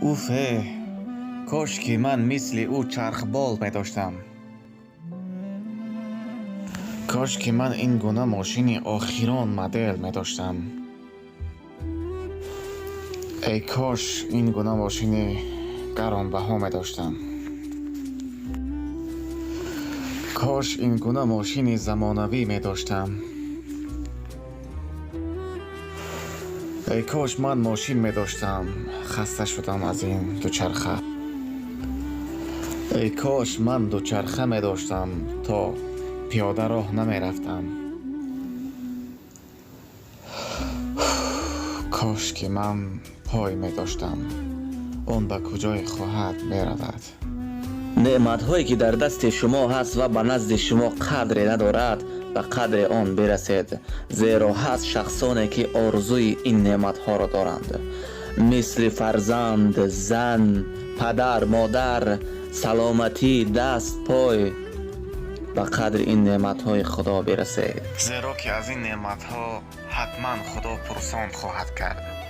اوفه، کاش که من مثل او چرخبال می داشتم. کاش که من این گونه ماشین آخران مدل می داشتم. ای کاش این گونه ماشین گرانبها می داشتم. کاش این گونه ماشین زمانوی می داشتم. ای کاش من ماشین می داشتم. خسته شدم از این دوچرخه. ای کاش من دوچرخه می داشتم تا پیاده راه نمی رفتم. کاش که من پای می داشتم. اون به کجای خواهد می رود؟ نعمت هایی که در دست شما هست و به نزد شما قدری ندارد به قدر آن برسید، زیرا هست شخصانی که آرزوی این نعمت ها را دارند، مثل فرزند، زن، پدر، مادر، سلامتی، دست، پای. به قدر این نعمت های خدا برسید، زیرا که از این نعمت ها حتما خدا پرسان خواهد کرد.